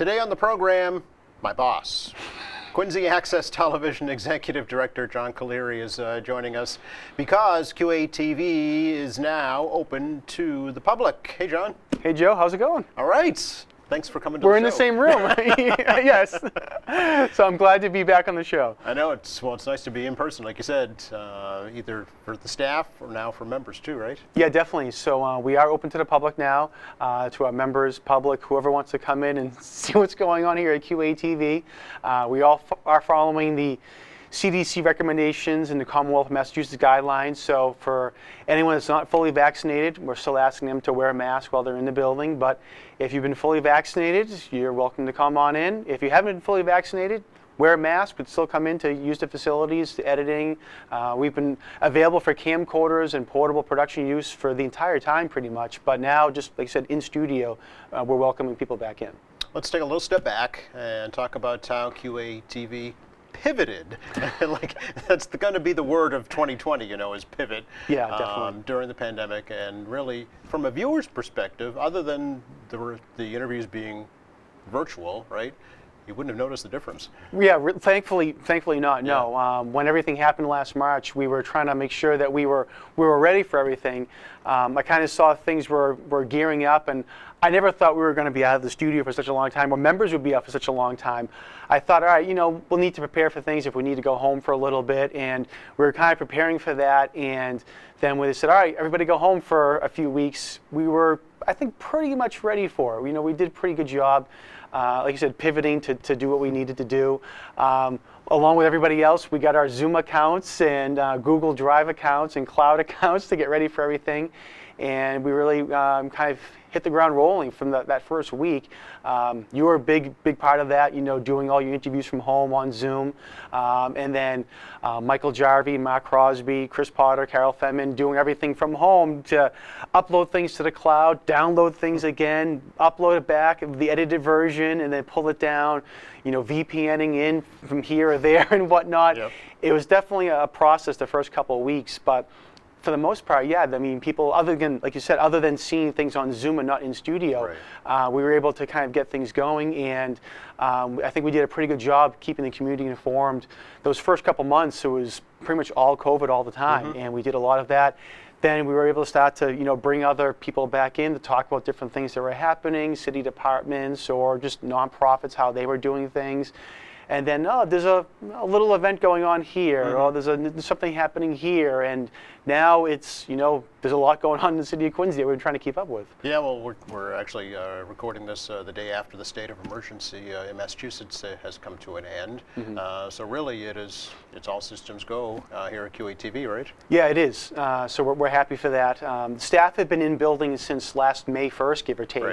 Today on the program, my boss. Quincy Access Television Executive Director John Colleary is joining us because QATV is now open to the public. Hey, John. Hey, Joe. How's it going? All right. Thanks for coming to the show. We're in the same room. Yes. So I'm glad to be back on the show. I know. It's nice to be in person, like you said, either for the staff or now for members too, right? Yeah, definitely. So we are open to the public now, to our members, public, whoever wants to come in and see what's going on here at QATV. We all are following the CDC recommendations and the Commonwealth of Massachusetts guidelines. So for anyone that's not fully vaccinated, we're still asking them to wear a mask while they're in the building. But if you've been fully vaccinated, you're welcome to come on in. If you haven't been fully vaccinated, wear a mask, but still come in to use the facilities, to editing. We've been available for camcorders and portable production use for the entire time pretty much. But now, just like I said, in studio, we're welcoming people back in. Let's take a little step back and talk about how QATV pivoted. Like, that's going to be the word of 2020, is pivot. Yeah, definitely. During the pandemic, and really, from a viewer's perspective, other than the interviews being virtual, right? You wouldn't have noticed the difference. Yeah, thankfully not. Yeah. No, when everything happened last March, we were trying to make sure that we were ready for everything. I kind of saw things were gearing up, and I never thought we were going to be out of the studio for such a long time, or members would be out for such a long time. I thought, all right, we'll need to prepare for things if we need to go home for a little bit, and we were kind of preparing for that. And then when they said, all right, everybody go home for a few weeks, we were, I think, pretty much ready for it. We did a pretty good job. Like you said, pivoting to do what we needed to do. Along with everybody else, we got our Zoom accounts and Google Drive accounts and cloud accounts to get ready for everything. And we really kind of hit the ground rolling from that first week. You were a big part of that, doing all your interviews from home on Zoom. And then Michael Jarvie, Mark Crosby, Chris Potter, Carol Fenman, doing everything from home to upload things to the cloud, download things again, upload it back, the edited version, and then pull it down, VPNing in from here or there and whatnot. Yep. It was definitely a process the first couple of weeks, but for the most part, yeah. I mean, people, other than, like you said, other than seeing things on Zoom and not in studio, right. We were able to kind of get things going, and I think we did a pretty good job keeping the community informed. Those first couple months, it was pretty much all COVID all the time, and we did a lot of that. Then we were able to start to, bring other people back in to talk about different things that were happening, city departments or just nonprofits, how they were doing things. And then, there's a little event going on here, or there's something happening here, and now it's, there's a lot going on in the city of Quincy that we're trying to keep up with. Yeah, well, we're actually recording this the day after the state of emergency in Massachusetts has come to an end. So really, it's all systems go here at QATV, right? Yeah, it is. So we're happy for that. Staff have been in building since last May 1st, give or take.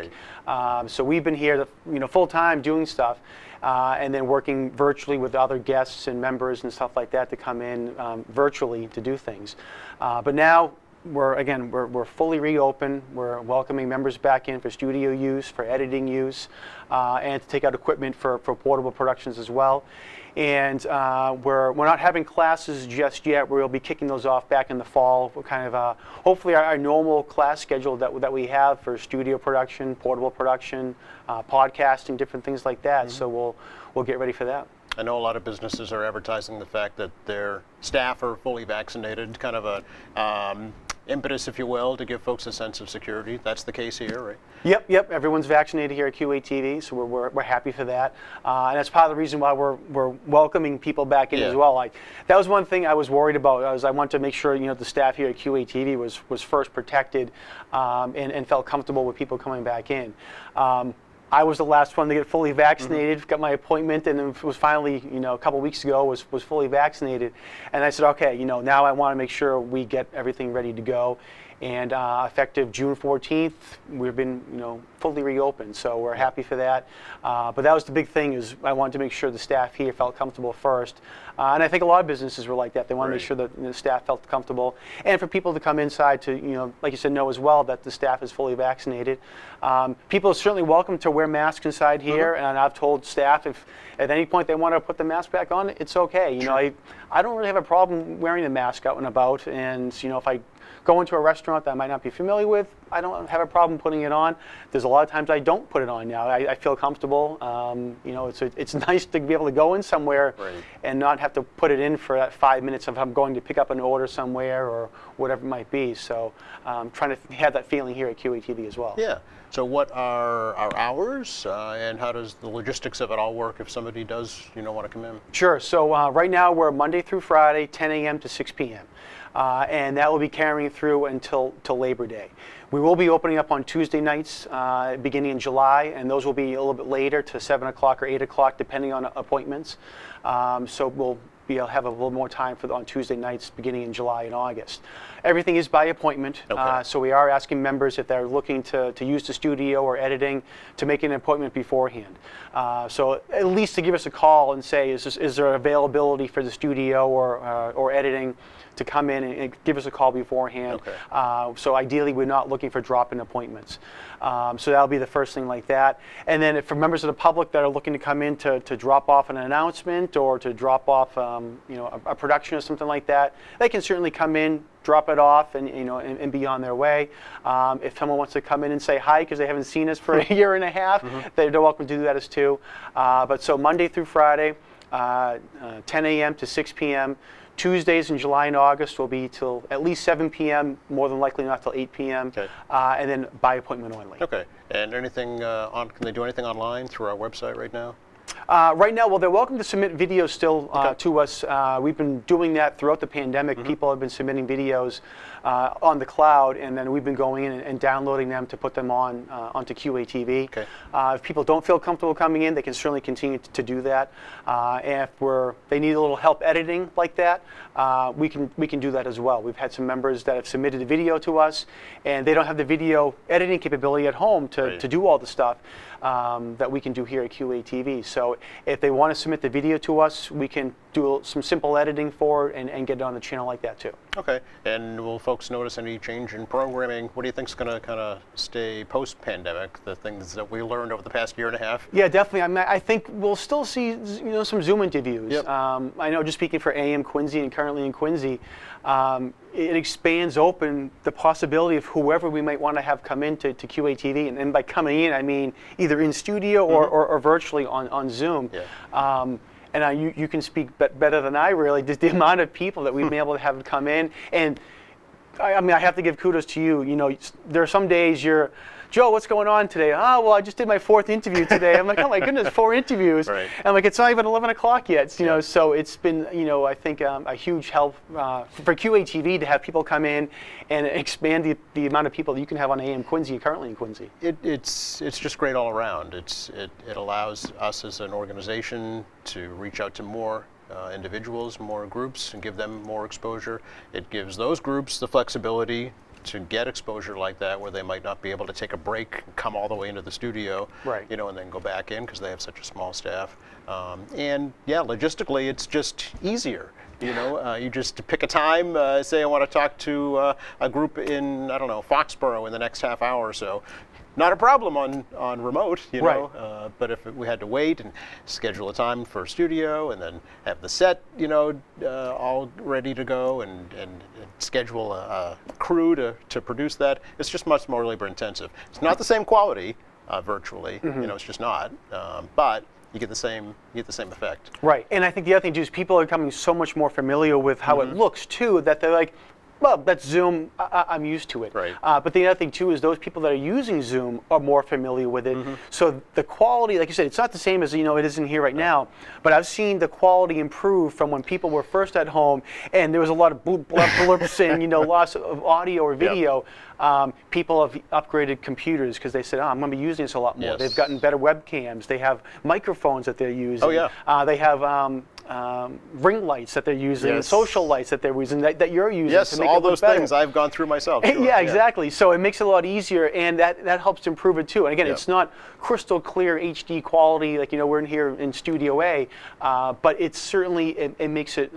Right. So we've been here, full time doing stuff. And then working virtually with other guests and members and stuff like that to come in virtually to do things. But now we're fully reopened. We're welcoming members back in for studio use, for editing use, and to take out equipment for portable productions as well. And we're not having classes just yet. We'll be kicking those off back in the fall. We're kind of hopefully our normal class schedule that we have for studio production, portable production, podcasting, different things like that. So we'll get ready for that. I know a lot of businesses are advertising the fact that their staff are fully vaccinated, kind of a impetus, if you will, to give folks a sense of security. That's the case here, right? Yep. Everyone's vaccinated here at QATV, so we're happy for that. And that's part of the reason why we're welcoming people back in as well. That was one thing I was worried about. I wanted to make sure the staff here at QATV was first protected and felt comfortable with people coming back in. I was the last one to get fully vaccinated, got my appointment, and then was finally, a couple weeks ago, was fully vaccinated. And I said, okay, now I want to make sure we get everything ready to go. And effective June 14th, we've been, fully reopened. So we're happy for that. But that was the big thing, is I wanted to make sure the staff here felt comfortable first. And I think a lot of businesses were like that. They want to make sure that the staff felt comfortable. And for people to come inside to, like you said, know as well that the staff is fully vaccinated. People are certainly welcome to wear masks inside here. And I've told staff if at any point they want to put the mask back on, it's okay. I don't really have a problem wearing the mask out and about. And, if I go into a restaurant that I might not be familiar with, I don't have a problem putting it on. There's a lot of times I don't put it on now. I feel comfortable. You know, it's nice to be able to go in somewhere and not have to put it in for that 5 minutes if I'm going to pick up an order somewhere or whatever it might be. So trying to have that feeling here at QATV as well. Yeah. So what are our hours, and how does the logistics of it all work if somebody does, want to come in? Sure. So right now we're Monday through Friday, 10 a.m. to 6 p.m. And that will be carrying through until Labor Day. We will be opening up on Tuesday nights beginning in July, and those will be a little bit later to 7 o'clock or 8 o'clock depending on appointments. So we'll have a little more time on Tuesday nights beginning in July and August. Everything is by appointment, so we are asking members if they're looking to use the studio or editing to make an appointment beforehand. So at least to give us a call and say, is there availability for the studio or editing to come in and give us a call beforehand. So ideally, we're not looking for drop-in appointments. So that'll be the first thing like that. And then for members of the public that are looking to come in to drop off an announcement or to drop off a production or something like that, they can certainly come in, drop it off, and be on their way. If someone wants to come in and say hi because they haven't seen us for a year and a half, they're welcome to do that as too. But so Monday through Friday, 10 a.m. to 6 p.m. Tuesdays in July and August will be till at least 7 p.m., more than likely not till 8 p.m., and then by appointment only. Okay. And anything can they do anything online through our website right now? Right now, well, they're welcome to submit videos still to us. We've been doing that throughout the pandemic. People have been submitting videos on the cloud, and then we've been going in and downloading them to put them onto QATV. If people don't feel comfortable coming in, they can certainly continue to do that. And if they need a little help editing like that, we can do that as well. We've had some members that have submitted a video to us, and they don't have the video editing capability at home to do all the stuff that we can do here at QATV. So if they want to submit the video to us, we can do some simple editing for it and get it on the channel like that too. Okay. And will folks notice any change in programming? What do you think is going to kind of stay post-pandemic, the things that we learned over the past year and a half? Yeah, definitely. I mean, I think we'll still see some Zoom interviews. I know, just speaking for AM Quincy and currently in Quincy, it expands open the possibility of whoever we might want to have come into QATV, and by coming in, I mean either in studio or virtually on Zoom. And you can speak better than I really, just the amount of people that we've been able to have come in. And I mean, I have to give kudos to you. There are some days Joe, what's going on today? Oh, well, I just did my 4th interview today. I'm like, oh my goodness, 4 interviews. And I'm like, it's not even 11 o'clock yet. So it's been, I think a huge help for QATV to have people come in and expand the amount of people that you can have on AM Quincy currently in Quincy. It's just great all around. It allows us as an organization to reach out to more individuals, more groups, and give them more exposure. It gives those groups the flexibility to get exposure like that, where they might not be able to take a break, come all the way into the studio, and then go back in because they have such a small staff. And yeah, logistically, it's just easier. You just pick a time. Say I want to talk to a group in, I don't know, Foxborough in the next half hour or so. Not a problem on remote, but if we had to wait and schedule a time for a studio and then have the set, all ready to go and schedule a crew to produce that, it's just much more labor intensive. It's not the same quality virtually, it's just not, but you get the same effect. Right, and I think the other thing too is people are becoming so much more familiar with how it looks too, that they're like, well, that's Zoom. I'm used to it. But the other thing too is those people that are using Zoom are more familiar with it. So the quality, like you said, it's not the same as it is in here right now. But I've seen the quality improve from when people were first at home, and there was a lot of blurps and loss of audio or video. People have upgraded computers because they said, I'm going to be using this a lot more. They've gotten better webcams. They have microphones that they're using. They have ring lights that they're using, social lights that they're using, that you're using. Yes, to make all it look those better. things I've gone through myself. Yeah, exactly. So it makes it a lot easier, and that helps to improve it too. And again, it's not crystal clear HD quality like we're in here in Studio A, but it's certainly it makes it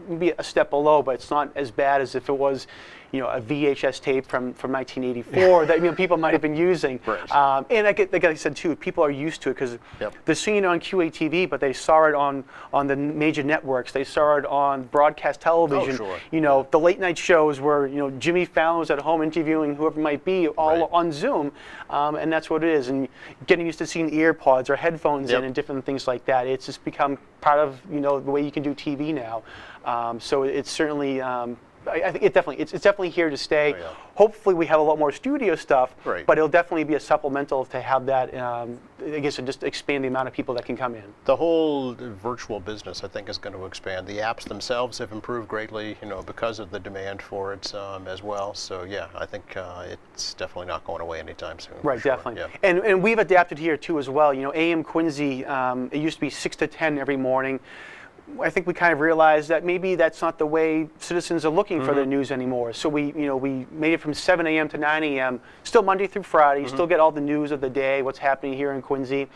maybe a step below, but it's not as bad as if it was a VHS tape from 1984 that people might have been using. Right. And like I said too, people are used to it because Yep. they're seeing it on QATV, but they saw it on the major networks. They saw it on broadcast television. sure. The late night shows where Jimmy Fallon was at home interviewing whoever it might be, all Right. on Zoom, and that's what it is. And getting used to seeing earpods or headphones Yep. in and different things like that. It's just become part of the way you can do TV now. So it's certainly. I think it's definitely here to stay. Oh, yeah. Hopefully we have a lot more studio stuff, Right. but it'll definitely be a supplemental to have that, I guess, and just expand the amount of people that can come in. The whole virtual business, I think, is going to expand. The apps themselves have improved greatly, because of the demand for it as well. So yeah, I think it's definitely not going away anytime soon. for Right, sure. definitely. Yeah. And we've adapted here too as well. AM Quincy, it used to be 6 to 10 every morning. I think we kind of realized that maybe that's not the way citizens are looking for their news anymore. So we made it from 7 a.m. to 9 a.m. Still Monday through Friday. You still get all the news of the day, what's happening here in Quincy.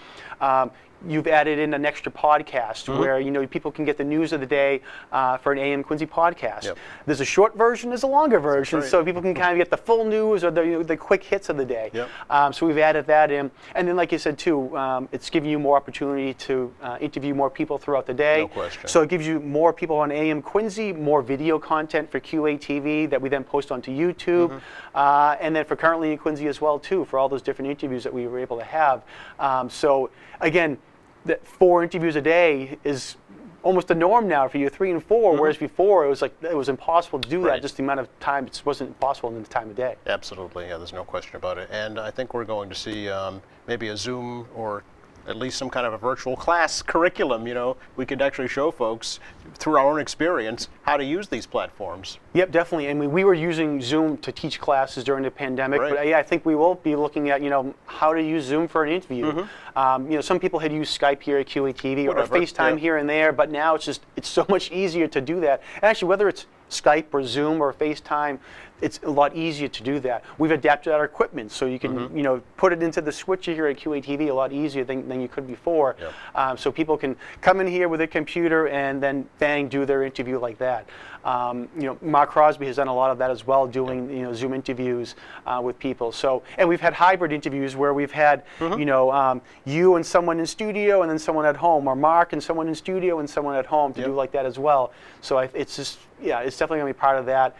You've added in an extra podcast where people can get the news of the day for an AM Quincy podcast. Yep. There's a short version, there's a longer version, right. so people can kind of get the full news or the quick hits of the day. Yep. So we've added that in, and then like you said too, it's giving you more opportunity to interview more people throughout the day. No question. So it gives you more people on AM Quincy, more video content for QATV that we then post onto YouTube, and then for Currently in Quincy as well too, for all those different interviews that we were able to have. So again, that 4 interviews a day is almost the norm now for you, 3 and 4, whereas before it was impossible to do that. Right. Just the amount of time, it wasn't possible in the time of day. Absolutely, yeah, there's no question about it. And I think we're going to see maybe a Zoom or at least some kind of a virtual class curriculum. We could actually show folks through our own experience how to use these platforms. Yep, definitely. I mean, we were using Zoom to teach classes during the pandemic, Right. but yeah, I think we will be looking at how to use Zoom for an interview. Some people had used Skype here at QATV or Whatever, FaceTime yeah. here and there, but now it's so much easier to do that. And actually, whether it's Skype or Zoom or FaceTime, it's a lot easier to do that. We've adapted our equipment so you can put it into the switcher here at QATV a lot easier than you could before. Yep. So people can come in here with a computer and then bang, do their interview like that. Mark Crosby has done a lot of that as well, doing Zoom interviews with people. So, and we've had hybrid interviews where we've had you and someone in studio and then someone at home, or Mark and someone in studio and someone at home to do like that as well. So it's definitely going to be part of that.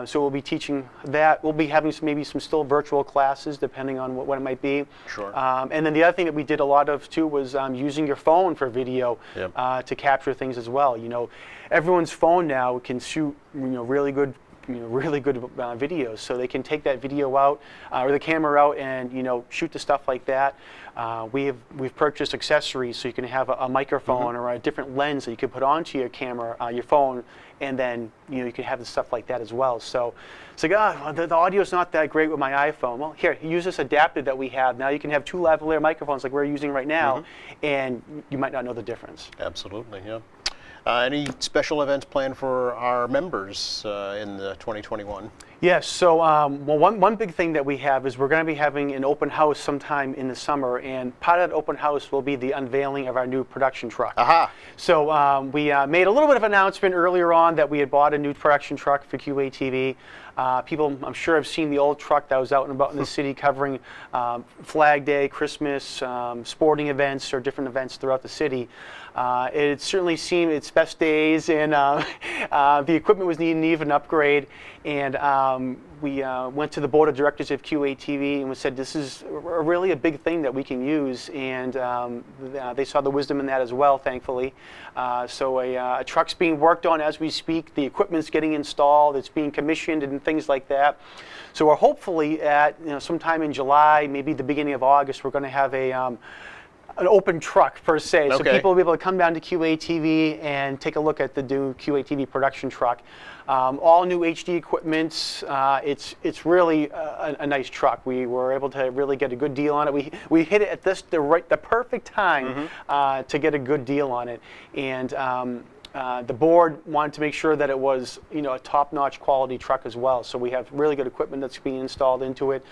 So we'll be teaching that. We'll be having maybe some still virtual classes depending on what it might be. Sure. And then the other thing that we did a lot of too was using your phone for video to capture things as well. Everyone's phone now can shoot really good videos, so they can take that video out or the camera out and shoot the stuff like that. We've purchased accessories so you can have a microphone or a different lens that you can put onto your camera, your phone, and then you can have the stuff like that as well. So it's like, the audio's not that great with my iPhone. Well, here, use this adapter that we have. Now you can have 2 lavalier microphones like we're using right now, and you might not know the difference. Absolutely, yeah. Any special events planned for our members in the 2021? Yes. So, one big thing that we have is we're going to be having an open house sometime in the summer, and part of that open house will be the unveiling of our new production truck. Aha! So we made a little bit of an announcement earlier on that we had bought a new production truck for QATV. People, I'm sure, have seen the old truck that was out and about in the city covering Flag Day, Christmas, sporting events, or different events throughout the city. It certainly seen its best days, and the equipment was needing an upgrade. And we went to the board of directors of QATV and we said, this is really a big thing that we can use. And they saw the wisdom in that as well, thankfully. So a truck's being worked on as we speak. The equipment's getting installed. It's being commissioned and things like that. So we're hopefully at sometime in July, maybe the beginning of August, we're going to have an open truck per se, so people will be able to come down to QATV and take a look at the new QATV production truck. All new HD equipment. It's really a nice truck. We were able to really get a good deal on it. We hit it at the perfect time to get a good deal on it, and the board wanted to make sure that it was a top-notch quality truck as well. So we have really good equipment that's being installed into it,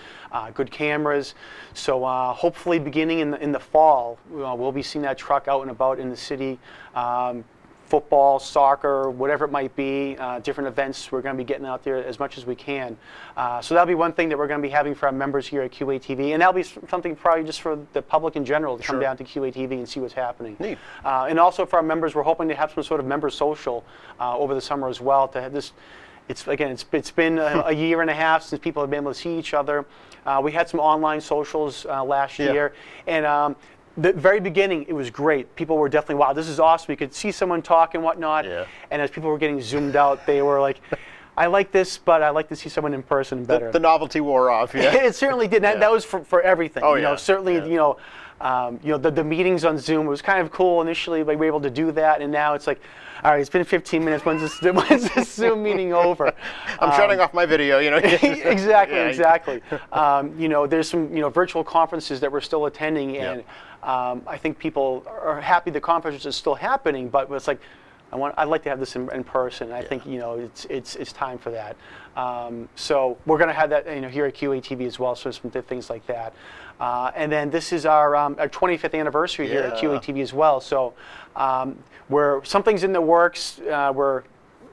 good cameras. So hopefully beginning in the fall, we'll be seeing that truck out and about in the city. football, soccer, whatever it might be, different events. We're going to be getting out there as much as we can. So that'll be one thing that we're going to be having for our members here at QATV, and that'll be something probably just for the public in general to come down to QATV and see what's happening. Neat. And also for our members, we're hoping to have some sort of member social over the summer as well. To have this, it's been a year and a half since people have been able to see each other. We had some online socials last year, and the very beginning, it was great. People were definitely, wow, this is awesome. You could see someone talk and whatnot. Yeah. And as people were getting zoomed out, they were like, I like this, but I like to see someone in person better. The novelty wore off, yeah. It certainly did. That was for everything. Oh, you know, yeah. certainly, Yeah. The meetings on Zoom, it was kind of cool initially. We were able to do that, and now it's like, all right, it's been 15 minutes. When's this Zoom meeting over? I'm shutting off my video, you know. Exactly, Yeah. exactly. There's some virtual conferences that we're still attending, and I think people are happy the conference is still happening, but it's like, I'd like to have this in person. I think it's time for that. So we're going to have that here at QATV as well. So some things like that, and then this is our 25th anniversary here at QATV as well. So something's in the works.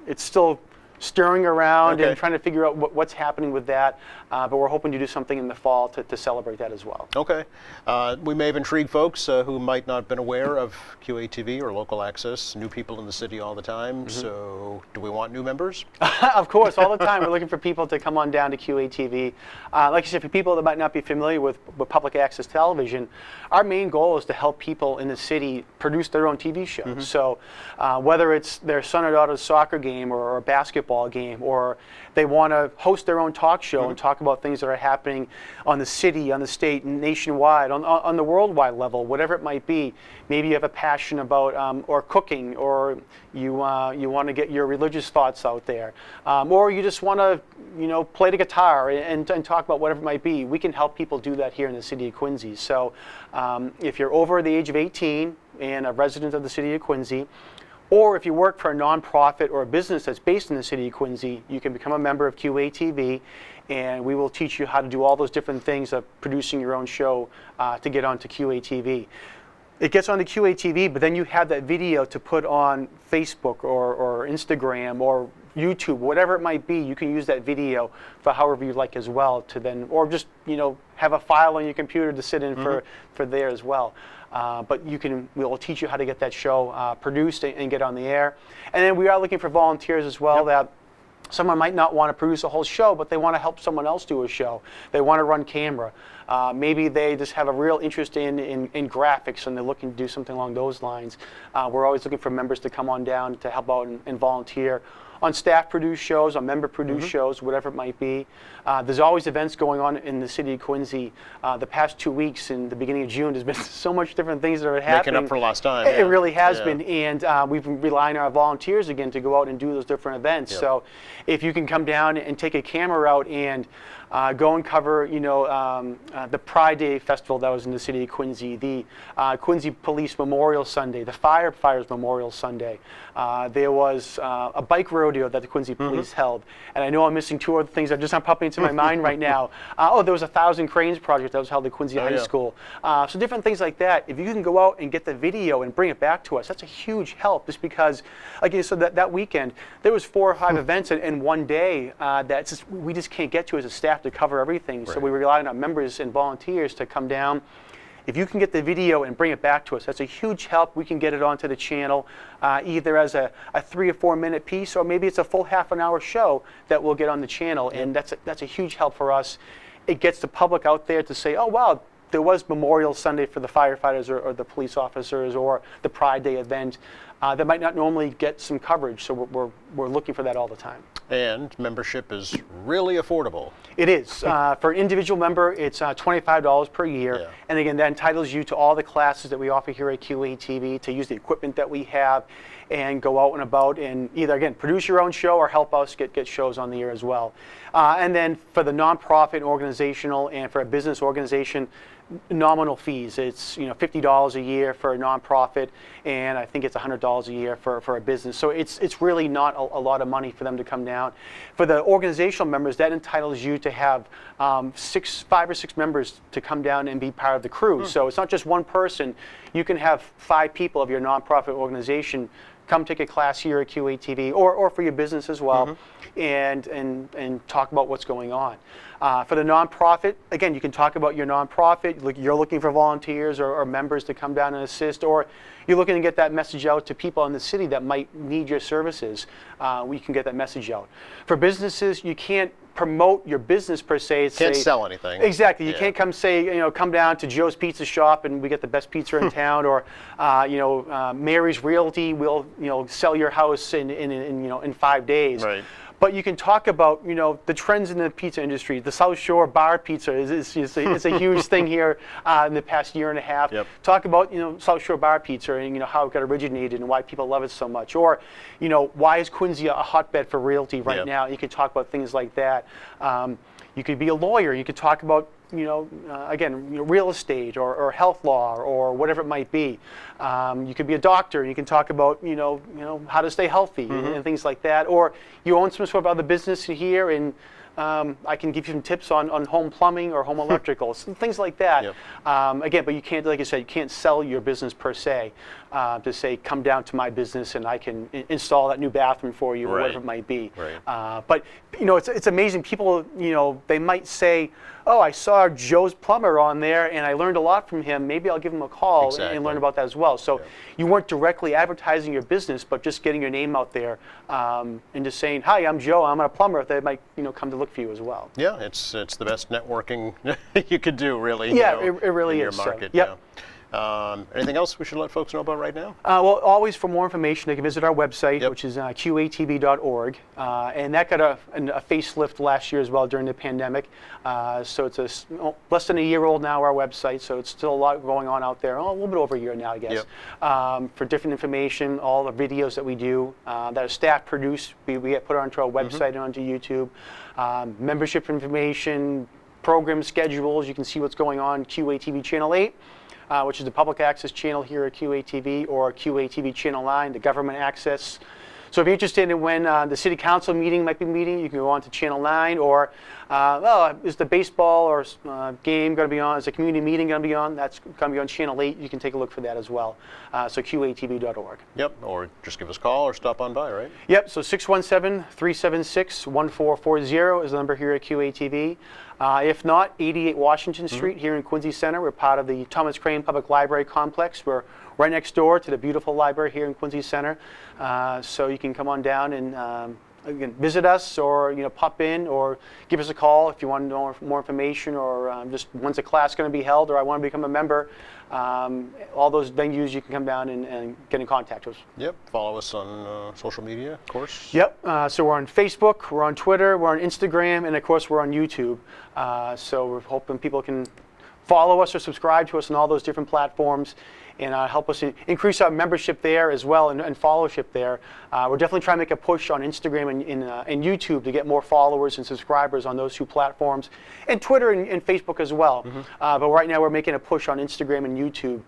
It's still stirring around and trying to figure out what's happening with that. But we're hoping to do something in the fall to celebrate that as well. Okay. We may have intrigued folks who might not have been aware of QATV or local access, new people in the city all the time. So do we want new members? Of course, all the time. We're looking for people to come on down to QATV. Like I said, for people that might not be familiar with public access television, our main goal is to help people in the city produce their own TV shows. So whether it's their son or daughter's soccer game or a basketball game, or they want to host their own talk show and talk about things that are happening on the city, on the state, nationwide, on the worldwide level, whatever it might be. Maybe you have a passion about or cooking, or you want to get your religious thoughts out there, or you just want to play the guitar and talk about whatever it might be. We can help people do that here in the city of Quincy. So if you're over the age of 18 and a resident of the city of Quincy, or if you work for a nonprofit or a business that's based in the city of Quincy, you can become a member of QATV, and we will teach you how to do all those different things of producing your own show to get onto QATV. It gets onto QATV, but then you have that video to put on Facebook or Instagram or YouTube, whatever it might be. You can use that video for however you like as well, to then, or just have a file on your computer to sit in for there as well. But we'll teach you how to get that show produced and get on the air. And then we are looking for volunteers as well. That someone might not want to produce a whole show, but they want to help someone else do a show. They want to run camera. Maybe they just have a real interest in graphics, and they're looking to do something along those lines. We're always looking for members to come on down to help out and volunteer on staff-produced shows, on member-produced shows, whatever it might be. There's always events going on in the city of Quincy. The past 2 weeks, in the beginning of June, there's been so much different things that are happening. Making up for lost time. It really has been, and we've been relying on our volunteers again to go out and do those different events. So if you can come down and take a camera out and go and cover, the Pride Day Festival that was in the city of Quincy, the Quincy Police Memorial Sunday, the Firefighters Memorial Sunday. There was a bike rodeo that the Quincy Police held, and I know I'm missing two other things that just aren't popping into my mind right now. There was a 1,000 Cranes project that was held at Quincy High School. So different things like that. If you can go out and get the video and bring it back to us, that's a huge help. Just because, again, so that weekend there was 4 or 5 events in one day that we just can't get to as a staff to cover everything. So we rely on our members and volunteers to come down. If you can get the video and bring it back to us, that's a huge help. We can get it onto the channel either as a 3 or 4 minute piece, or maybe it's a full half an hour show that we'll get on the channel, and that's a huge help for us. It gets the public out there to say, oh wow, there was Memorial Sunday for the firefighters or the police officers, or the Pride Day event that might not normally get some coverage. So we're looking for that all the time. And membership is really affordable. It is. For an individual member, it's $25 per year. Yeah. And again, that entitles you to all the classes that we offer here at QATV, to use the equipment that we have and go out and about and either, again, produce your own show or help us get shows on the air as well. And then for the nonprofit, organizational, and for a business organization, nominal fees. It's $50 a year for a nonprofit, and I think it's $100 a year for a business. So it's really not a lot of money for them to come down. For the organizational members, that entitles you to have 5 or 6 members to come down and be part of the crew. So it's not just one person. You can have 5 people of your nonprofit organization come take a class here at QATV or for your business as well, and talk about what's going on. For the nonprofit, again, you can talk about your nonprofit. You're looking for volunteers or members to come down and assist, or you're looking to get that message out to people in the city that might need your services. We can get that message out. For businesses, you can't promote your business per se. Can't sell anything. Exactly. You Yeah. can't come say, come down to Joe's Pizza Shop and we get the best pizza in town, or Mary's Realty will sell your house in 5 days. Right. But you can talk about the trends in the pizza industry. The South Shore bar pizza is a huge thing here in the past year and a half. Yep. Talk about South Shore bar pizza and how it got originated and why people love it so much. Or why is Quincy a hotbed for realty right Yep. now? You could talk about things like that. You could be a lawyer. You could talk about again, real estate or health law or whatever it might be. You could be a doctor. You can talk about how to stay healthy and things like that. Or you own some sort of other business here, and I can give you some tips on home plumbing or home electrical, some things like that. Yep. Again, but you can't, like I said, you can't sell your business per se. To say, come down to my business and I can install that new bathroom for you, or Right. whatever it might be. Right. But it's amazing. People, they might say, "Oh, I saw Joe's Plumber on there, and I learned a lot from him. Maybe I'll give him a call Exactly. and learn about that as well." So Yeah. you weren't directly advertising your business, but just getting your name out there and just saying, "Hi, I'm Joe. I'm a plumber." They might, come to look for you as well. Yeah, it's the best networking you could do, really. Yeah, it really in is. your So, market. yep. Yeah. Anything else we should let folks know about right now? Well, always for more information, they can visit our website, Yep. which is qatv.org. And that got a facelift last year as well during the pandemic. So it's less than a year old now, our website, so it's still a lot going on out there. A little bit over a year now, I guess. For different information, all the videos that we do that are staff produced, we get put onto our website and onto YouTube. Membership information, program schedules, you can see what's going on, QATV Channel 8. Which is the public access channel here at QATV, or QATV Channel 9, the government access. So if you're interested in when the city council meeting might be meeting, you can go on to Channel 9, or is the baseball or game going to be on? Is the community meeting going to be on? That's going to be on Channel 8. You can take a look for that as well. So QATV.org. Yep, or just give us a call or stop on by, right? Yep, so 617-376-1440 is the number here at QATV. If not, 88 Washington Street here in Quincy Center. We're part of the Thomas Crane Public Library Complex. We're right next door to the beautiful library here in Quincy Center. So you can come on down and again, visit us, or pop in, or give us a call if you want to know more information, or just when's a class going to be held, or I want to become a member. All those venues you can come down and get in contact with us. Yep, follow us on social media, of course. Yep, so we're on Facebook, we're on Twitter, we're on Instagram, and of course we're on YouTube. So we're hoping people can follow us or subscribe to us on all those different platforms, and help us increase our membership there as well, and followership there. We're definitely trying to make a push on Instagram and YouTube to get more followers and subscribers on those two platforms, and Twitter and Facebook as well. But right now we're making a push on Instagram and YouTube.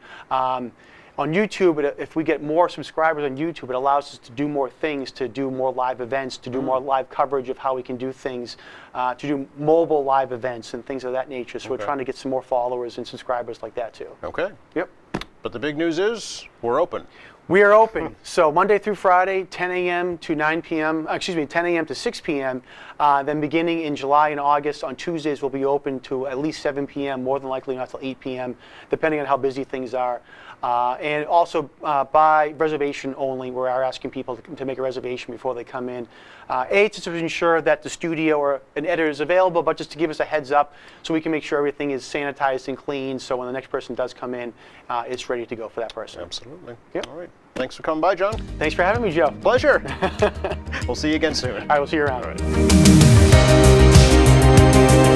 On YouTube, if we get more subscribers on YouTube, it allows us to do more things, to do more live events, to do more live coverage of how we can do things, to do mobile live events and things of that nature. So we're trying to get some more followers and subscribers like that too. Okay. Yep. But the big news is we're open. We are open. So Monday through Friday, 10 a.m. to 9 p.m., 10 a.m. to 6 p.m. Then beginning in July and August, on Tuesdays, we'll be open to at least 7 p.m., more than likely not till 8 p.m., depending on how busy things are. And also by reservation only, we are asking people to make a reservation before they come in. Just to ensure that the studio or an editor is available, but just to give us a heads up so we can make sure everything is sanitized and clean, so when the next person does come in, it's ready to go for that person. Absolutely. Yep. All right. Thanks for coming by, John. Thanks for having me, Joe. Pleasure. We'll see you again soon. I will see you around. All right.